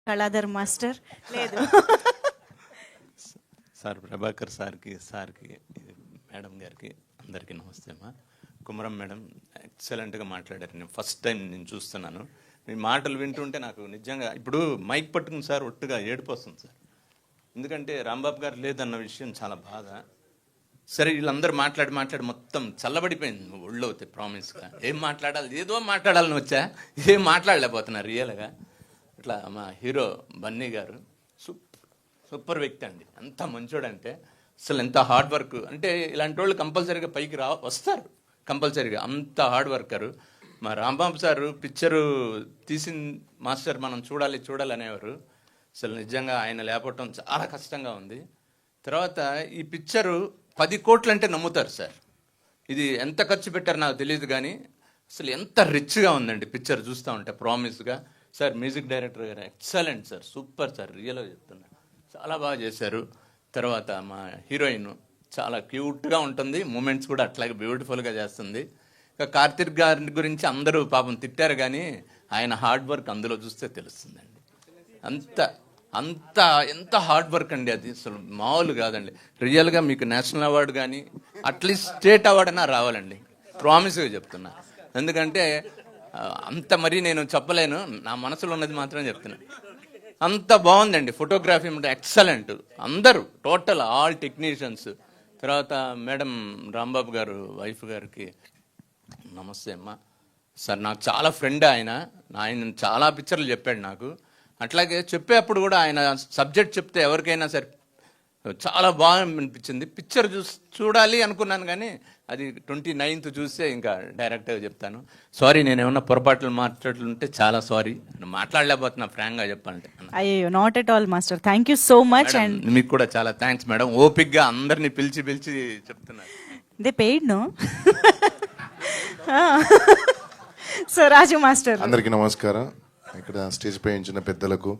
Kaladhar master లేదు. Sir Prabhakar సార్కి madam గారికి అందరికీ నమస్తే అమ్మా. కుమరం మేడం ఎక్సలెంట్గా మాట్లాడారు. నేను ఫస్ట్ టైం నేను చూస్తున్నాను. మీ మాటలు వింటుంటే నాకు నిజంగా ఇప్పుడు మైక్ పట్టుకుని సార్ ఒట్టుగా ఏడుపు వస్తుంది సార్. ఎందుకంటే రాంబాబు గారు లేదన్న విషయం చాలా బాధ. సరే వీళ్ళందరూ మాట్లాడి మొత్తం చల్లబడిపోయింది ఒళ్ళు అవుతాయి ప్రామిస్గా. ఏం మాట్లాడాలి, ఏదో మాట్లాడాలని వచ్చా, ఏం మాట్లాడలేకపోతున్నారు రియల్గా. ఇట్లా మా హీరో బన్నీ గారు సూపర్ వ్యక్తి అండి. ఎంత మంచోడంటే అసలు ఎంత హార్డ్ వర్క్ అంటే ఇలాంటి వాళ్ళు కంపల్సరీగా పైకి వస్తారు కంపల్సరీగా. అంత హార్డ్ వర్కరు. మా రాంబాబు సారు పిక్చరు తీసిన మాస్టర్ మనం చూడాలి అనేవారు. అసలు నిజంగా ఆయన లేపటం చాలా కష్టంగా ఉంది. తర్వాత ఈ పిక్చరు 10 కోట్లు అంటే నమ్ముతారు సార్. ఇది ఎంత ఖర్చు పెట్టారో నాకు తెలియదు కానీ అసలు ఎంత రిచ్గా ఉందండి పిక్చర్ చూస్తూ ఉంటే ప్రామిస్గా. సార్ మ్యూజిక్ డైరెక్టర్ గారు ఎక్సలెంట్ సార్, సూపర్ సార్, రియల్గా చెప్తున్నా చాలా బాగా చేశారు. తర్వాత మా హీరోయిన్ చాలా క్యూట్గా ఉంటుంది, మూమెంట్స్ కూడా అట్లాగే బ్యూటిఫుల్గా చేస్తుంది. ఇక కార్తీక్ గారి గురించి అందరూ పాపం తిట్టారు కానీ ఆయన హార్డ్ వర్క్ అందులో చూస్తే తెలుస్తుందండి. ఎంత హార్డ్ వర్క్ అండి అది, అసలు మామూలు కాదండి. రియల్గా మీకు నేషనల్ అవార్డు కానీ అట్లీస్ట్ స్టేట్ అవార్డు అయినా రావాలండి, ప్రామిస్గా చెప్తున్నా. ఎందుకంటే అంత మరీ నేను చెప్పలేను, నా మనసులో ఉన్నది మాత్రం చెప్తున్నా. అంత బాగుందండి ఫోటోగ్రఫీ, ఎక్సలెంట్. అందరూ టోటల్ ఆల్ టెక్నీషియన్స్. తర్వాత మేడం రాంబాబు గారు వైఫ్ గారికి నమస్తే అమ్మ. సార్ నాకు చాలా ఫ్రెండ్ ఆయన చాలా పిక్చర్లు చెప్పాడు నాకు. అట్లాగే చెప్పేప్పుడు కూడా ఆయన సబ్జెక్ట్ చెప్తే ఎవరికైనా సరే చాలా బాగా అనిపించింది. పిక్చర్ చూడాలి అనుకున్నాను కానీ అది 29th చూస్తే ఇంకా డైరెక్ట్గా చెప్తాను. సారీ నేను ఏమన్నా పొరపాట్లు మాట్లాడుతుంటే చాలా సారీ, మాట్లాడలేకపోతున్నా ఫ్రాంక్గా చెప్పాలంటే. అయ్యో not at all master, thank you so much. And మీకు కూడా చాలా థ్యాంక్స్ మేడం, ఓపిక్గా అందరినీ పిలిచి చెప్తున్నారు. They paid no. So Raju master అందరికీ నమస్కారం. ఇక్కడ స్టేజ్ పై ఉంచిన పెద్దలకు